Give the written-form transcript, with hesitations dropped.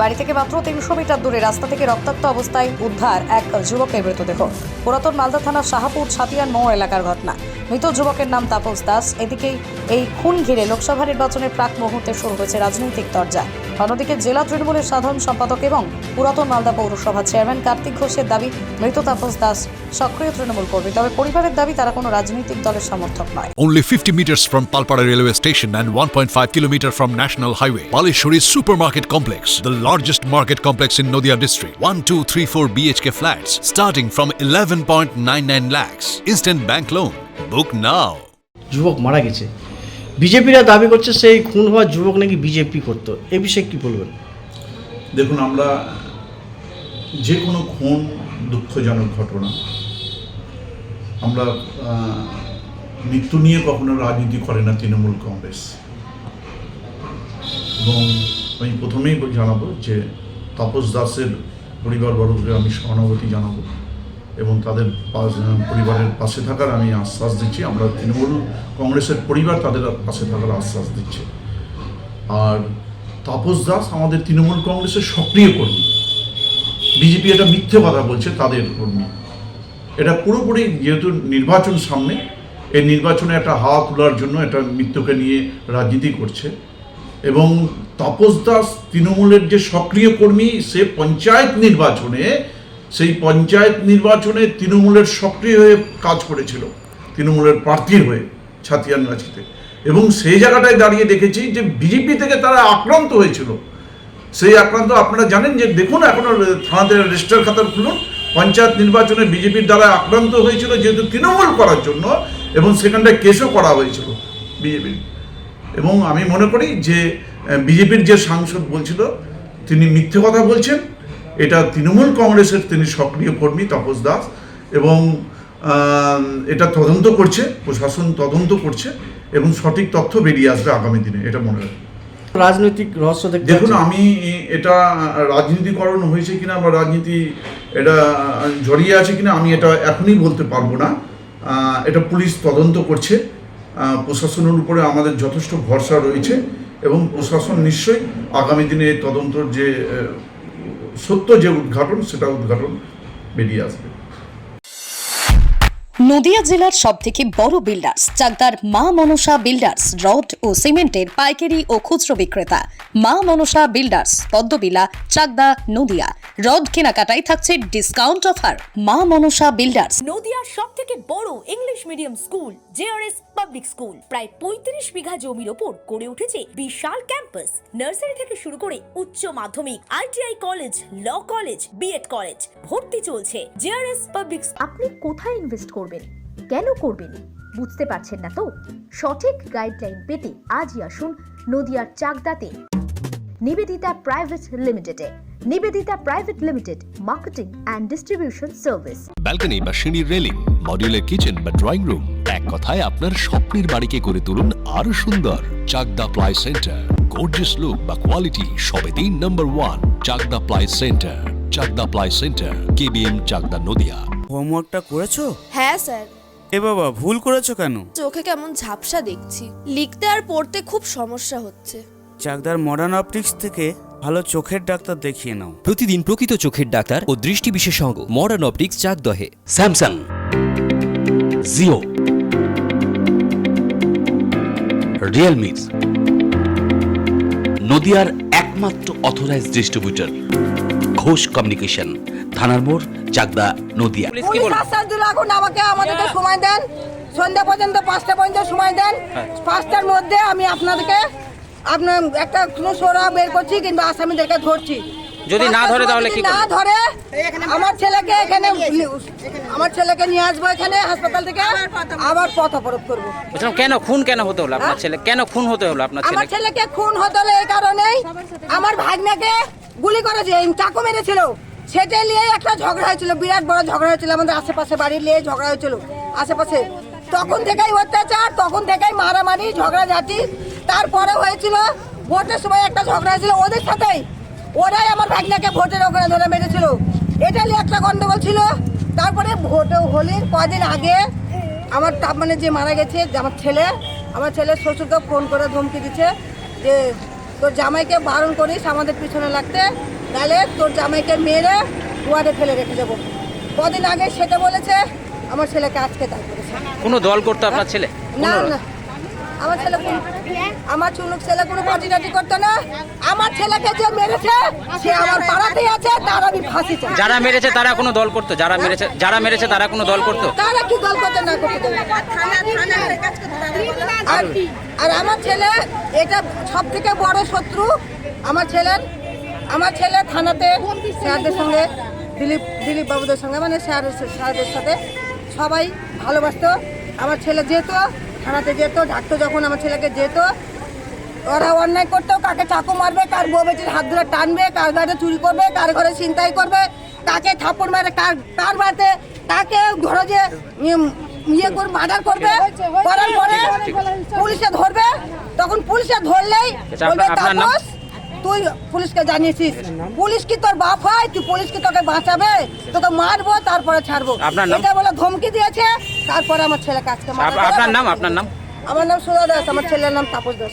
বাড়ি থেকে মাত্র 300 মিটার দূরে রাস্তা থেকে রক্তাক্ত অবস্থায় উদ্ধার এক যুবকের মৃতদেহ। পুরাতন মালদা থানার শাহাপুর ছাতিয়ান মোড় এলাকার ঘটনা। মৃত যুবকের নাম তাপস দাস। এদিকে এই খুন ঘিরে লোকসভা নির্বাচনের প্রাক মুহূর্তে শুরু হয়েছে রাজনৈতিক চর্চা। অন্যদিকে জেলা তৃণমূলের সাধারণ সম্পাদক এবং পুরাতন মালদা পৌরসভা চেয়ারম্যান কার্তিক ঘোষের দাবি, মৃত তাপস দাস সক্রিয় তৃণমূল কর্মী। তবে পরিবারের দাবি তারা কোনো রাজনৈতিক দলের সমর্থক নয়। Only 50 meters from Palpara railway station and 1.5 kilometer from National Highway, Palishuri Supermarket Complex, the largest market complex in Noida district. 1, 2, 3, 4 BHK flats starting from 11.99 lakhs. Instant bank loan. Book now. যুবক মারা গেছে, বিজেপিরা দাবি করছে সেই খুন হওয়া যুবক নাকি বিজেপি করতো। এ বিষয়ে কি বলবেন? দেখুন, আমরা যে কোনো খুন দুঃখজনক ঘটনা, আমরা মৃত্যু নিয়ে কখনো রাজনীতি করে না তৃণমূল কংগ্রেস। এবং আমি প্রথমেই জানাবো যে তাপস দাসের পরিবারবর্গকে আমি সহানুভূতি জানাবো এবং তাদের পরিবারের পাশে থাকার আমি আশ্বাস দিচ্ছি। আমরা তৃণমূল কংগ্রেসের পরিবার তাদের পাশে থাকার আশ্বাস দিচ্ছে। আর তাপস দাস আমাদের তৃণমূল কংগ্রেসের সক্রিয় কর্মী। বিজেপি এটা মিথ্যে কথা বলছে, তাদের কর্মী। এটা পুরোপুরি, যেহেতু নির্বাচন সামনে, এই নির্বাচনে একটা হাওয়া তোলার জন্য এটা মৃত্যুকে নিয়ে রাজনীতি করছে। এবং তাপস দাস তৃণমূলের যে সক্রিয় কর্মী, সে সেই পঞ্চায়েত নির্বাচনে তৃণমূলের সক্রিয় হয়ে কাজ করেছিল, তৃণমূলের প্রার্থীর হয়ে ছাতিয়ানগাছিতে। এবং সেই জায়গাটায় দাঁড়িয়ে দেখেছি যে বিজেপি থেকে তারা আক্রান্ত হয়েছিল। সেই আক্রান্ত আপনারা জানেন যে দেখুন, এখনো থানাতে রেজিস্টার খাতা খুলুন, পঞ্চায়েত নির্বাচনে বিজেপির দ্বারা আক্রান্ত হয়েছিল যেহেতু তৃণমূল করার জন্য, এবং সেখানটায় কেসও করা হয়েছিল বিজেপির। এবং আমি মনে করি যে বিজেপির যে সাংসদ বলছিল তিনি মিথ্যে কথা বলছেন। এটা তৃণমূল কংগ্রেসের তিনি সক্রিয় কর্মী তাপস দাস, এবং এটা তদন্ত করছে, প্রশাসন তদন্ত করছে এবং সঠিক তথ্য বেরিয়ে আসবে আগামী দিনে, এটা মনে রাখবেন। রাজনৈতিক রহস্য দেখুন, আমি এটা রাজনীতিকরণ হয়েছে কিনা বা রাজনীতি এটা জড়িয়ে আছে কিনা আমি এটা এখনই বলতে পারবো না। এটা পুলিশ তদন্ত করছে। প্রশাসনের উপরে আমাদের যথেষ্ট ভরসা রয়েছে এবং প্রশাসন নিশ্চয়ই আগামী দিনে এই তদন্তর যে সত্য যে উদ্ঘাটন, সেটা উদ্ঘাটন বেরিয়ে আসবে। নদিয়া জেলার সবথেকে বড় বিল্ডার্স চাকদার মা মনসা বিল্ডার্স, রড ও সিমেন্টের পাইকারি ও খুচরো বিক্রেতা। মা মনসা বিল্ডার্স, পদ্মবিলা, চাকদা, নদিয়া। রড কেনাকাটায় থাকছে ডিসকাউন্ট অফার। মা মনসা বিল্ডার্স। নদিয়ার সবথেকে বড় English medium school JRS public school, প্রায় 35 বিঘা জমির ওপর গড়ে উঠেছে বিশাল ক্যাম্পাস। নার্সারি থেকে শুরু করে উচ্চ মাধ্যমিক, ITI college, law college, BEd college ভর্তি চলছে। JRS public. আপনি কোথায় ইনভেস্ট করবেন, কেন করবেন বুঝতে পারছেন না তো? সঠিক গাইডলাইন পেতে আজই আসুন নদিয়ার চাকদাতে নিবেদিতা প্রাইভেট লিমিটেডে। Nivedita private limited, marketing and distribution service. Balcony বা সিঁড়ির রেলিং, মডিউলার কিচেন বা ড্রয়িং রুম, এক কথায় আপনার স্বপ্নের বাড়িকে করে তুলুন আরো সুন্দর। Chakdah ply centre, gorgeous look বা কোয়ালিটি সবে 3 number 1 Chakdah ply centre. Chakdah ply centre, KBM, Chakdah, Nadia. হোমওয়ার্কটা করেছো? হ্যাঁ স্যার। এ বাবা, ভুল করেছো কেন? চোখে কেমন ঝাপসা দেখছি, লিখতে আর পড়তে খুব সমস্যা হচ্ছে। চাকদার মডার্ন অপটিক্স থেকে ভালো চোখের ডাক্তার দেখিয়ে নাও। প্রতিদিন প্রকৃত চোখের ডাক্তার ও দৃষ্টি বিশেষজ্ঞ মডার্ন অপটিক্স চাকদহে। স্যামসাং, জিও, রিয়েলমি, নদিয়ার একমাত্র অথরাইজড ডিস্ট্রিবিউটর ঘোষ কমিউনিকেশন, থানার মোড়, চাকদা, নদিয়া। আমাদেরকে সময় দেন, সন্ধ্যা পর্যন্ত 5টা পর্যন্ত সময় দেন। 5টার মধ্যে আমি আপনাদেরকে আপনার একটা সোরা বের করছি, কিন্তু আসামিদেরকে ধরছি। যদি না ধরে তাহলে কি না ধরে আমার ছেলেকে নিয়ে আসবো এখানে হাসপাতাল থেকে, আবার পথ অবরোধ করবো। কেন খুন কেন হতে হলো আপনার ছেলে? কেন খুন হতে হলো আপনার ছেলে? আমার ছেলেকে খুন হতে হলো এই কারণেই, আমার ভাগ্নাকে গুলি করেছে, চাকু মেরেছিল। সেটা নিয়ে একটা ঝগড়া হয়েছিল, বিরাট বড় ঝগড়া হয়েছিল আমাদের আশেপাশে, বাড়ি নিয়ে ঝগড়া হয়েছিল আশেপাশে। তখন থেকেই অত্যাচার, তখন থেকেই মারামারি, ঝগড়াঝাটি। তারপরে হয়েছিল ভোটের সময় একটা ঝগড়া হয়েছিল ওদের সাথেই, ওরাই আমার ভাগ্নাকে ভোটের ওখানে ধরে মেরেছিল। এটা নিয়ে একটা গন্ডগোল ছিল। তারপরে ভোট হোলির কদিন আগে আমার মানে যে মারা গেছে আমার ছেলে শ্বশুরকে ফোন করে ধমকি দিচ্ছে যে তোর জামাইকে বারণ করিস আমাদের পিছনে লাগতে, তাহলে তোর জামাইকে মেরে দুয়ারে ফেলে রেখে যাবো। কদিন আগে সেটা বলেছে, আমার ছেলেকে আজকে তাই করেছে। কোনো দল করতো আপনার ছেলে? না না, আমার ছেলে আমার চুনুক ছেলে কোনো পার্টি টাটি করতো না। আমার ছেলেকে যে মেরেছে সে আমার পাড়াতেই আছে, তার আমি ফাঁসি চাই। যারা মেরেছে তারা কোনো দল করতো? যারা মেরেছে তারা কোনো দল করতো? তারা কি দল করতে না করতে দেবে? আর আমার ছেলে এটা সব থেকে বড় শত্রু। আমার ছেলে থানাতে স্যারদের সঙ্গে, দিলীপ বাবুদের সঙ্গে, মানে স্যারদের সাথে সবাই ভালোবাসতো। আমার ছেলে যেত থানাতে, যেত ডাকতো, যখন আমার ছেলেকে যেত, ওরা অন্যায় করতো, কাকে চাকু মারবে, কার বউ বেটির হাত ধরে টানবে, কার বাড়িতে চুরি করবে, কার ঘরে ছিনতাই করবে, কাকে থাপ্পড় মারে, কার বাড়িতে কাকে ধরো যে ইয়ে করে মার্ডার করবে, করার পরে পুলিশে ধরবে, তখন পুলিশে ধরলেই বলবে তাপস তুই পুলিশকে জানিয়েছিস। পুলিশ কি তোর বাপ হয়? তুই পুলিশ কি তোকে বাঁচাবে? তোকে মারবো তারপরে ছাড়বো, এটা বলে ধমকি দিয়েছে। তারপরে আমার ছেলেকে আজকে আপনার নাম? আমার নাম সুধা দাস, আমার ছেলের নাম তাপস দাস।